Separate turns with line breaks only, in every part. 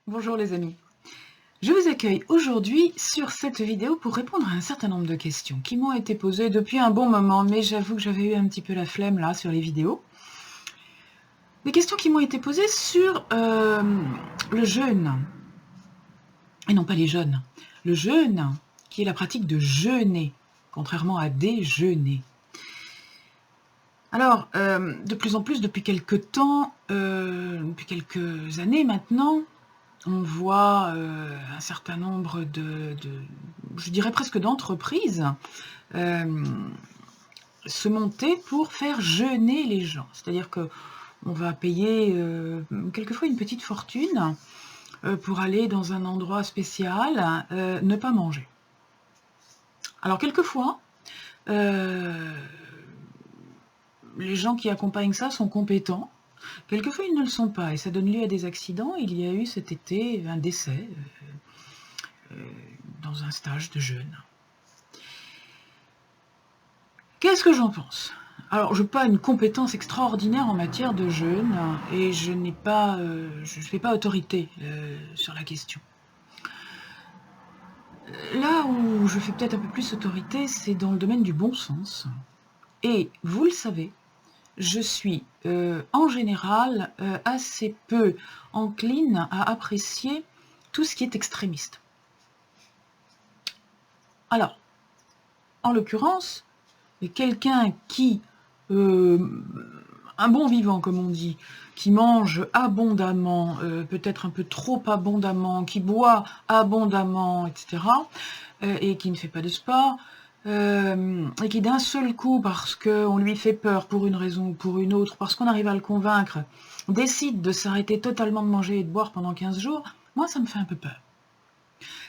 Bonjour les amis. Je vous accueille aujourd'hui sur cette vidéo pour répondre à un certain nombre de questions qui m'ont été posées depuis un bon moment, mais j'avoue que j'avais eu un petit peu la flemme là sur les vidéos. Des questions qui m'ont été posées sur le jeûne, et non pas les jeûnes. Le jeûne, qui est la pratique de jeûner, contrairement à déjeuner. Alors, de plus en plus, depuis quelques temps, depuis quelques années maintenant, on voit un certain nombre je dirais presque d'entreprises se monter pour faire jeûner les gens. C'est-à-dire qu'on va payer quelquefois une petite fortune pour aller dans un endroit spécial, ne pas manger. Alors quelquefois, les gens qui accompagnent ça sont compétents. Quelquefois, ils ne le sont pas et ça donne lieu à des accidents. Il y a eu cet été un décès dans un stage de jeûne. Qu'est-ce que j'en pense? Alors, je n'ai pas une compétence extraordinaire en matière de jeûne et je ne fais pas autorité sur la question. Là où je fais peut-être un peu plus autorité, c'est dans le domaine du bon sens. Et vous le savez, je suis en général assez peu encline à apprécier tout ce qui est extrémiste. Alors, en l'occurrence, quelqu'un qui, un bon vivant comme on dit, qui mange abondamment, peut-être un peu trop abondamment, qui boit abondamment, etc., et qui ne fait pas de sport, et qui d'un seul coup, parce qu'on lui fait peur pour une raison ou pour une autre, parce qu'on arrive à le convaincre, décide de s'arrêter totalement de manger et de boire pendant 15 jours, moi ça me fait un peu peur.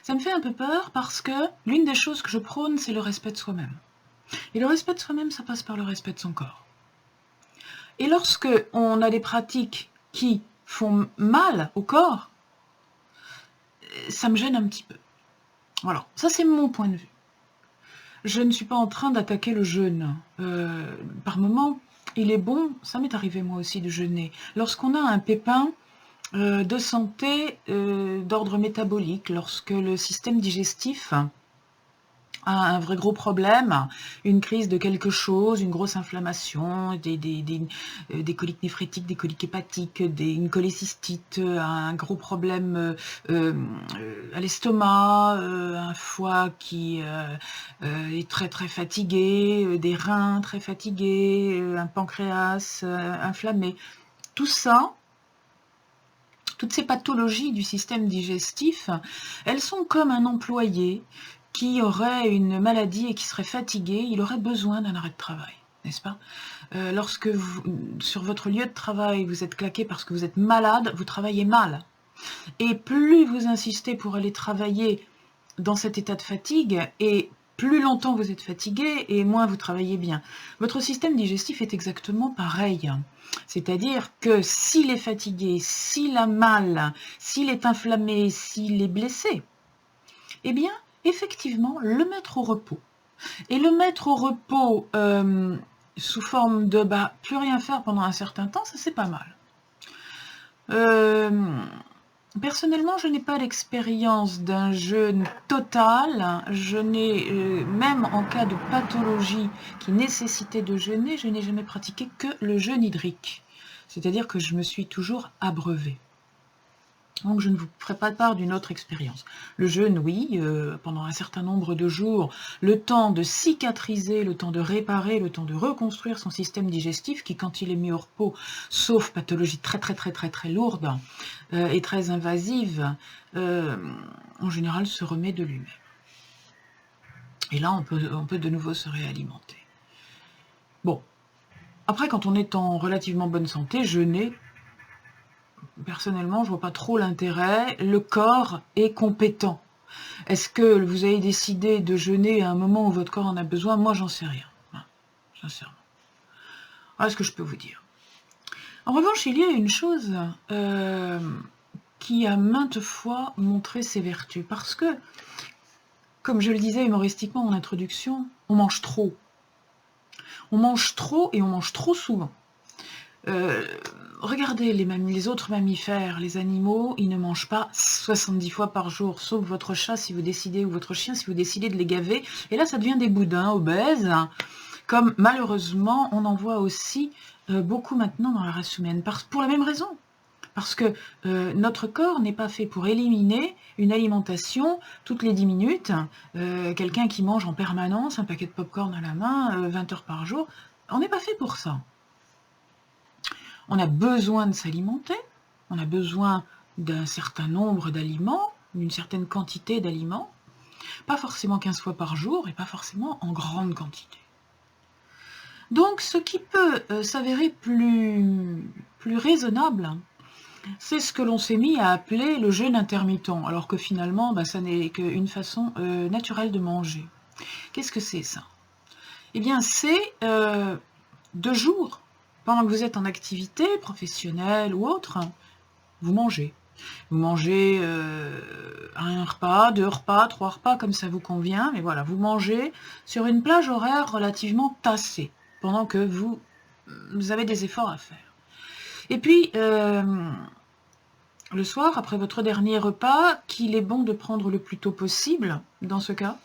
Ça me fait un peu peur parce que l'une des choses que je prône, c'est le respect de soi-même. Et le respect de soi-même, ça passe par le respect de son corps. Et lorsque on a des pratiques qui font mal au corps, ça me gêne un petit peu. Voilà, ça c'est mon point de vue. Je ne suis pas en train d'attaquer le jeûne. Par moment, il est bon, ça m'est arrivé moi aussi de jeûner. Lorsqu'on a un pépin de santé d'ordre métabolique, lorsque le système digestif a un vrai gros problème, une crise de quelque chose, une grosse inflammation, des coliques néphrétiques, des coliques hépatiques, une cholécystite, un gros problème à l'estomac, un foie qui est très très fatigué, des reins très fatigués, un pancréas inflammé. Tout ça, toutes ces pathologies du système digestif, elles sont comme un employé qui aurait une maladie et qui serait fatigué, il aurait besoin d'un arrêt de travail, n'est-ce pas? Lorsque sur votre lieu de travail, vous êtes claqué parce que vous êtes malade, vous travaillez mal. Et plus vous insistez pour aller travailler dans cet état de fatigue, et plus longtemps vous êtes fatigué, et moins vous travaillez bien. Votre système digestif est exactement pareil. C'est-à-dire que s'il est fatigué, s'il a mal, s'il est inflammé, s'il est blessé, eh bien, effectivement, le mettre au repos. Et le mettre au repos sous forme de plus rien faire pendant un certain temps, ça c'est pas mal. Personnellement, je n'ai pas l'expérience d'un jeûne total. Je n'ai, même en cas de pathologie qui nécessitait de jeûner, je n'ai jamais pratiqué que le jeûne hydrique. C'est-à-dire que je me suis toujours abreuvée. Donc je ne vous ferai pas part d'une autre expérience. Le jeûne, oui, pendant un certain nombre de jours, le temps de cicatriser, le temps de réparer, le temps de reconstruire son système digestif, qui quand il est mis au repos, sauf pathologie très très très très très lourde et très invasive, en général se remet de lui-même. Et là, on peut de nouveau se réalimenter. Bon, après, quand on est en relativement bonne santé, jeûner, personnellement, je vois pas trop l'intérêt. Le corps est compétent. Est-ce que vous avez décidé de jeûner à un moment où votre corps en a besoin? Moi, j'en sais rien, sincèrement. Voilà ce que je peux vous dire. En revanche, il y a une chose qui a maintes fois montré ses vertus. Parce que, comme je le disais humoristiquement en introduction, on mange trop. On mange trop et on mange trop souvent. regardez les autres mammifères, les animaux, ils ne mangent pas 70 fois par jour, sauf votre chat si vous décidez, ou votre chien si vous décidez de les gaver. Et là, ça devient des boudins obèses, comme malheureusement, on en voit aussi beaucoup maintenant dans la race humaine, pour la même raison. Parce que notre corps n'est pas fait pour éliminer une alimentation toutes les 10 minutes. Quelqu'un qui mange en permanence un paquet de pop-corn à la main, 20 heures par jour, on n'est pas fait pour ça. On a besoin de s'alimenter, on a besoin d'un certain nombre d'aliments, d'une certaine quantité d'aliments, pas forcément 15 fois par jour et pas forcément en grande quantité. Donc ce qui peut s'avérer plus raisonnable, c'est ce que l'on s'est mis à appeler le jeûne intermittent, alors que finalement, ça n'est qu'une façon naturelle de manger. Qu'est-ce que c'est ça? Eh bien, c'est 2 jours, pendant que vous êtes en activité professionnelle ou autre, vous mangez. Vous mangez un repas, 2 repas, 3 repas, comme ça vous convient, mais voilà, vous mangez sur une plage horaire relativement tassée, pendant que vous avez des efforts à faire. Et puis, le soir, après votre dernier repas, qu'il est bon de prendre le plus tôt possible, dans ce cas,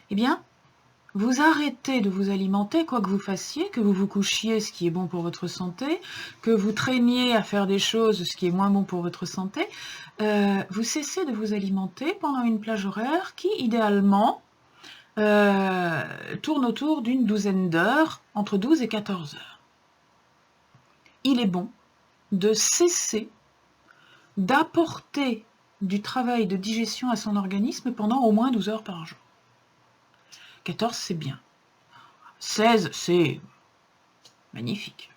eh bien, vous arrêtez de vous alimenter, quoi que vous fassiez, que vous vous couchiez, ce qui est bon pour votre santé, que vous traîniez à faire des choses, ce qui est moins bon pour votre santé, vous cessez de vous alimenter pendant une plage horaire qui, idéalement, tourne autour d'une douzaine d'heures, entre 12 et 14 heures. Il est bon de cesser d'apporter du travail de digestion à son organisme pendant au moins 12 heures par jour. 14, c'est bien. 16, c'est magnifique.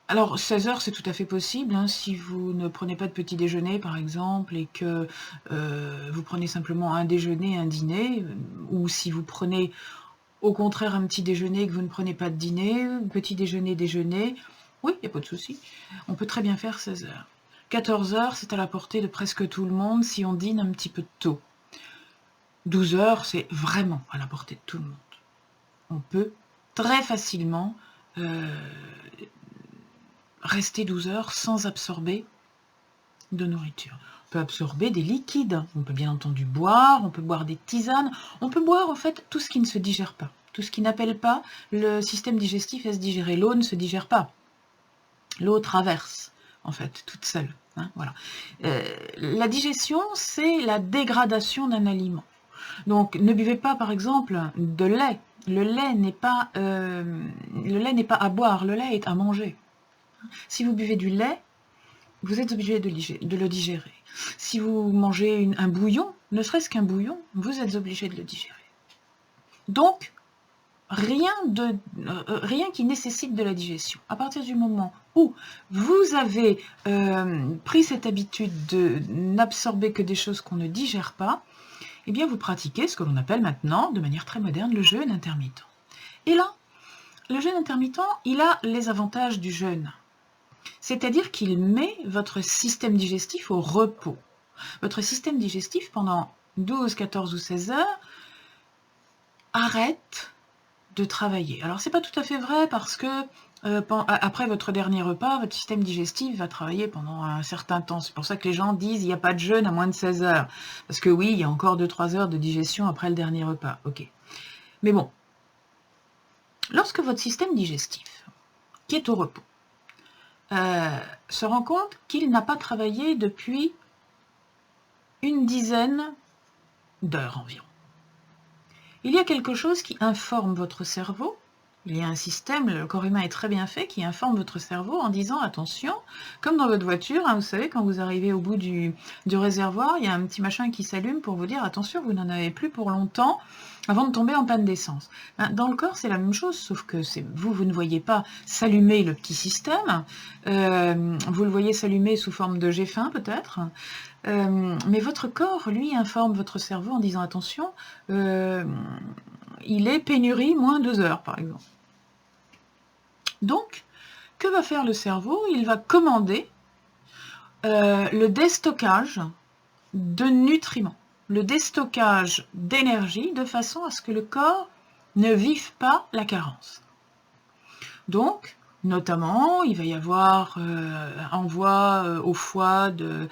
Alors, 16 heures, c'est tout à fait possible, si vous ne prenez pas de petit déjeuner, par exemple, et que vous prenez simplement un déjeuner, un dîner, ou si vous prenez au contraire un petit déjeuner et que vous ne prenez pas de dîner, petit déjeuner, déjeuner, oui, il n'y a pas de souci. On peut très bien faire 16 heures. 14 heures, c'est à la portée de presque tout le monde si on dîne un petit peu tôt. 12 heures, c'est vraiment à la portée de tout le monde. On peut très facilement rester 12 heures sans absorber de nourriture. On peut absorber des liquides, on peut bien entendu boire, on peut boire des tisanes, on peut boire en fait tout ce qui ne se digère pas, tout ce qui n'appelle pas le système digestif à se digérer. L'eau ne se digère pas, l'eau traverse en fait toute seule. Voilà. La digestion, c'est la dégradation d'un aliment. Donc ne buvez pas par exemple de lait. Le lait n'est pas à boire, le lait est à manger. Si vous buvez du lait, vous êtes obligé de le digérer. Si vous mangez un bouillon, ne serait-ce qu'un bouillon, vous êtes obligé de le digérer. Donc, rien qui nécessite de la digestion. À partir du moment où vous avez pris cette habitude de n'absorber que des choses qu'on ne digère pas, eh bien vous pratiquez ce que l'on appelle maintenant, de manière très moderne, le jeûne intermittent. Et là, le jeûne intermittent, il a les avantages du jeûne. C'est-à-dire qu'il met votre système digestif au repos. Votre système digestif, pendant 12, 14 ou 16 heures, arrête de travailler. Alors, c'est pas tout à fait vrai parce que après votre dernier repas, votre système digestif va travailler pendant un certain temps. C'est pour ça que les gens disent il n'y a pas de jeûne à moins de 16 heures. Parce que oui, il y a encore 2-3 heures de digestion après le dernier repas. Ok. Mais bon, lorsque votre système digestif, qui est au repos, se rend compte qu'il n'a pas travaillé depuis une dizaine d'heures environ. Il y a quelque chose qui informe votre cerveau, il y a un système, le corps humain est très bien fait, qui informe votre cerveau en disant attention, comme dans votre voiture, vous savez, quand vous arrivez au bout du réservoir, il y a un petit machin qui s'allume pour vous dire attention, vous n'en avez plus pour longtemps avant de tomber en panne d'essence. Dans le corps, c'est la même chose, sauf que vous ne voyez pas s'allumer le petit système, vous le voyez s'allumer sous forme de jet fin peut-être, mais votre corps, lui, informe votre cerveau en disant attention, il est pénurie moins 2 heures, par exemple. Donc, que va faire le cerveau? Il va commander le déstockage de nutriments, le déstockage d'énergie, de façon à ce que le corps ne vive pas la carence. Donc, Notamment, il va y avoir envoi au foie de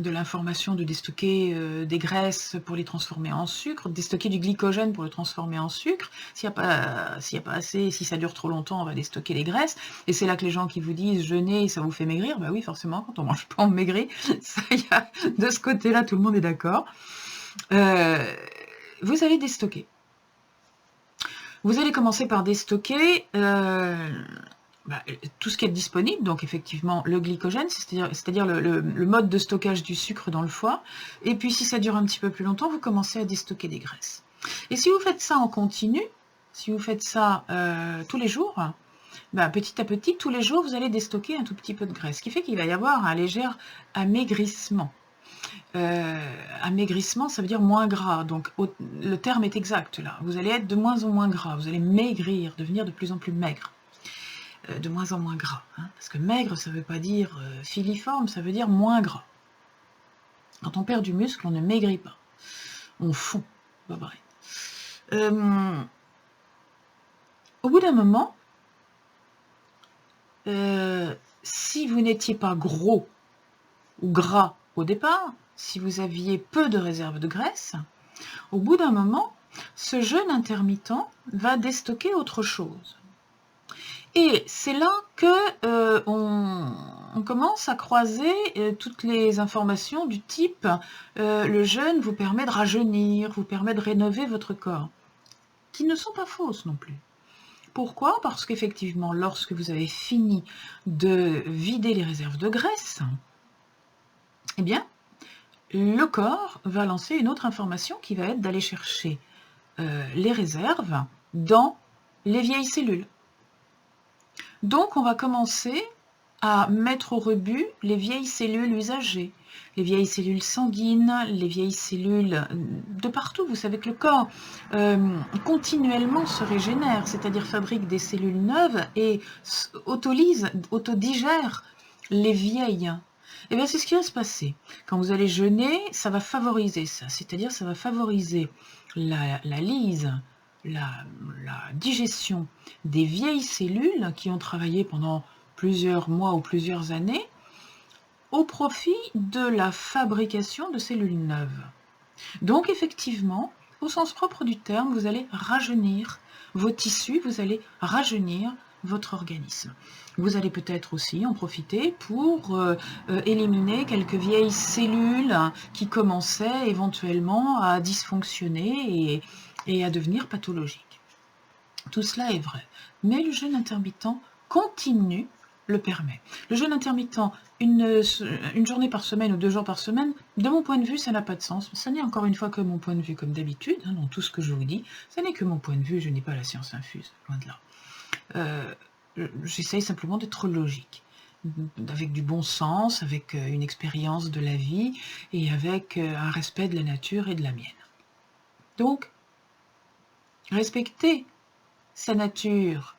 l'information de déstocker des graisses pour les transformer en sucre, déstocker du glycogène pour le transformer en sucre. S'il n'y a pas assez, si ça dure trop longtemps, on va déstocker les graisses. Et c'est là que les gens qui vous disent jeûner, ça vous fait maigrir. Bah oui, forcément, quand on mange pas, on maigrit. Ça y a, de ce côté-là, tout le monde est d'accord. Vous allez déstocker. Vous allez commencer par déstocker tout ce qui est disponible, donc effectivement le glycogène, c'est-à-dire le mode de stockage du sucre dans le foie. Et puis si ça dure un petit peu plus longtemps, vous commencez à déstocker des graisses. Et si vous faites ça en continu, si vous faites ça tous les jours, petit à petit, tous les jours, vous allez déstocker un tout petit peu de graisse, ce qui fait qu'il va y avoir un léger amaigrissement. Amaigrissement, ça veut dire moins gras, donc le terme est exact là. Vous allez être de moins en moins gras, vous allez maigrir, devenir de plus en plus maigre, de moins en moins gras. Hein, parce que maigre, ça ne veut pas dire filiforme, ça veut dire moins gras. Quand on perd du muscle, on ne maigrit pas, on fond. Pas pareil. Au bout d'un moment, si vous n'étiez pas gros ou gras au départ, si vous aviez peu de réserve de graisse, au bout d'un moment, ce jeûne intermittent va déstocker autre chose. Et c'est là que on commence à croiser toutes les informations du type le jeûne vous permet de rajeunir, vous permet de rénover votre corps, qui ne sont pas fausses non plus. Pourquoi? Parce qu'effectivement, lorsque vous avez fini de vider les réserves de graisse, eh bien, le corps va lancer une autre information qui va être d'aller chercher les réserves dans les vieilles cellules. Donc, on va commencer à mettre au rebut les vieilles cellules usagées, les vieilles cellules sanguines, les vieilles cellules de partout. Vous savez que le corps continuellement se régénère, c'est-à-dire fabrique des cellules neuves et autodigère les vieilles. Et bien c'est ce qui va se passer. Quand vous allez jeûner, ça va favoriser ça, c'est-à-dire ça va favoriser la lyse, la digestion des vieilles cellules qui ont travaillé pendant plusieurs mois ou plusieurs années au profit de la fabrication de cellules neuves. Donc effectivement, au sens propre du terme, vous allez rajeunir vos tissus, vous allez rajeunir votre organisme. Vous allez peut-être aussi en profiter pour éliminer quelques vieilles cellules qui commençaient éventuellement à dysfonctionner et à devenir pathologiques. Tout cela est vrai, mais le jeûne intermittent continu le permet. Le jeûne intermittent, une journée par semaine ou 2 jours par semaine, de mon point de vue, ça n'a pas de sens. Ça n'est encore une fois que mon point de vue, comme d'habitude, hein, dans tout ce que je vous dis. Ça n'est que mon point de vue, je n'ai pas la science infuse, loin de là. J'essaye simplement d'être logique, avec du bon sens, avec une expérience de la vie et avec un respect de la nature et de la mienne. Donc, respecter sa nature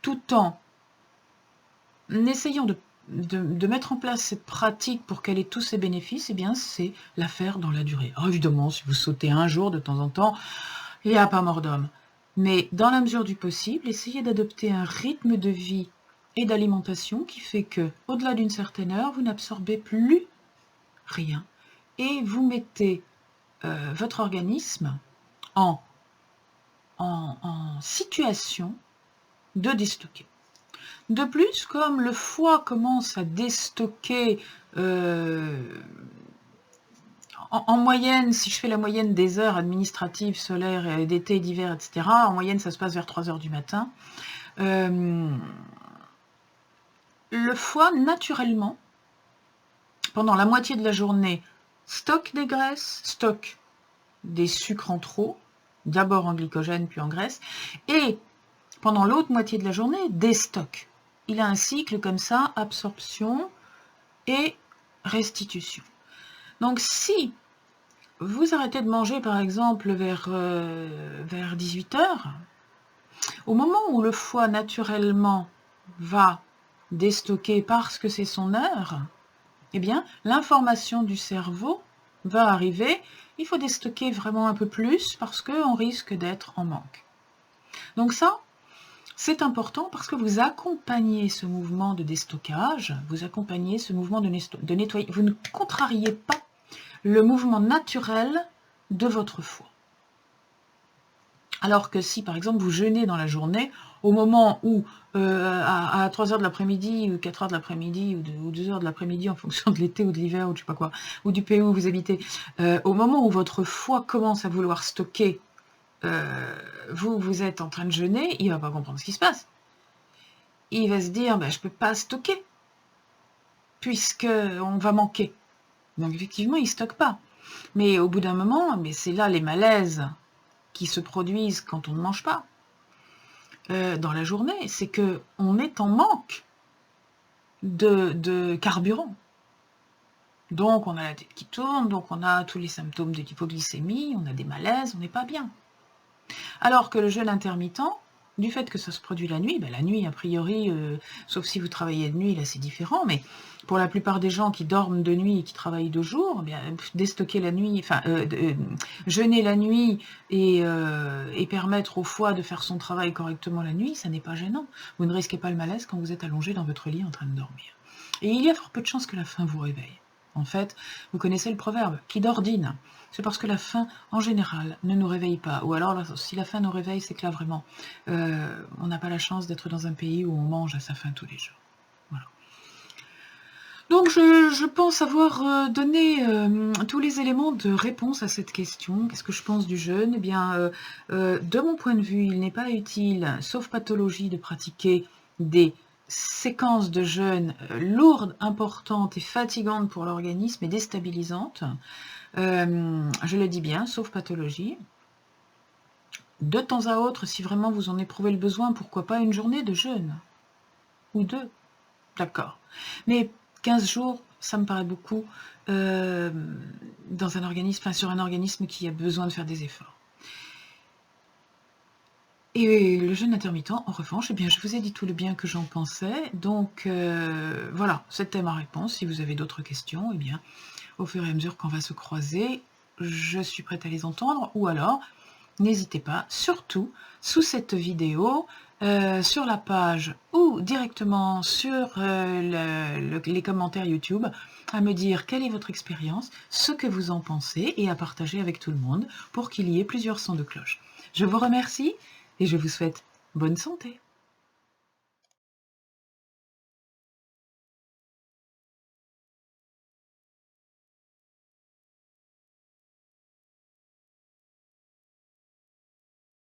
tout en essayant de mettre en place cette pratique pour qu'elle ait tous ses bénéfices, eh bien, c'est la faire dans la durée. Alors, évidemment, si vous sautez un jour de temps en temps, il n'y a pas mort d'homme. Mais dans la mesure du possible, essayez d'adopter un rythme de vie et d'alimentation qui fait que, au-delà d'une certaine heure, vous n'absorbez plus rien et vous mettez votre organisme en situation de déstocker. De plus, comme le foie commence à déstocker en moyenne, si je fais la moyenne des heures administratives, solaires, d'été, d'hiver, etc., en moyenne ça se passe vers 3 heures du matin, le foie naturellement, pendant la moitié de la journée, stocke des graisses, stocke des sucres en trop, d'abord en glycogène puis en graisse, et pendant l'autre moitié de la journée, déstocke. Il a un cycle comme ça, absorption et restitution. Donc si vous arrêtez de manger par exemple vers 18 heures, au moment où le foie naturellement va déstocker parce que c'est son heure, eh bien l'information du cerveau va arriver, il faut déstocker vraiment un peu plus parce qu'on risque d'être en manque. Donc ça, C'est important parce que vous accompagnez ce mouvement de déstockage, vous accompagnez ce mouvement de nettoyage, vous ne contrariez pas le mouvement naturel de votre foie. Alors que si, par exemple, vous jeûnez dans la journée, au moment où, à 3 heures de l'après-midi, ou 4 heures de l'après-midi, ou 2 heures de l'après-midi, en fonction de l'été ou de l'hiver, ou je sais pas quoi, ou du pays où vous habitez, au moment où votre foie commence à vouloir stocker, vous êtes en train de jeûner, il va pas comprendre ce qui se passe. Il va se dire, ben, je peux pas stocker, puisqu'on va manquer. Donc effectivement, il stocke pas. Mais au bout d'un moment, mais c'est là les malaises qui se produisent quand on ne mange pas dans la journée, c'est que on est en manque de carburant. Donc on a la tête qui tourne, donc on a tous les symptômes de l'hypoglycémie, on a des malaises, on n'est pas bien. Alors que le jeûne intermittent, du fait que ça se produit la nuit, ben la nuit a priori, sauf si vous travaillez de nuit, là c'est différent, mais pour la plupart des gens qui dorment de nuit et qui travaillent de jour, eh bien, déstocker la nuit, enfin jeûner la nuit et permettre au foie de faire son travail correctement la nuit, ça n'est pas gênant. Vous ne risquez pas le malaise quand vous êtes allongé dans votre lit en train de dormir. Et il y a fort peu de chances que la faim vous réveille. En fait, vous connaissez le proverbe, qui dort dîne. C'est parce que la faim, en général, ne nous réveille pas. Ou alors, si la faim nous réveille, c'est que là, vraiment, on n'a pas la chance d'être dans un pays où on mange à sa faim tous les jours. Voilà. Donc, je pense avoir donné tous les éléments de réponse à cette question. Qu'est-ce que je pense du jeûne? Eh bien, de mon point de vue, il n'est pas utile, sauf pathologie, de pratiquer des séquences de jeûne lourdes, importantes et fatigantes pour l'organisme et déstabilisantes. Je le dis bien, sauf pathologie. De temps à autre, si vraiment vous en éprouvez le besoin, pourquoi pas une journée de jeûne? Ou deux. D'accord. Mais 15 jours, ça me paraît beaucoup dans un organisme, enfin, sur un organisme qui a besoin de faire des efforts. Et le jeûne intermittent, en revanche, eh bien, je vous ai dit tout le bien que j'en pensais. Donc, voilà, c'était ma réponse. Si vous avez d'autres questions, eh bien, au fur et à mesure qu'on va se croiser, je suis prête à les entendre. Ou alors, n'hésitez pas, surtout, sous cette vidéo, sur la page ou directement sur les commentaires YouTube, à me dire quelle est votre expérience, ce que vous en pensez et à partager avec tout le monde pour qu'il y ait plusieurs sons de cloche. Je vous remercie et je vous souhaite bonne santé.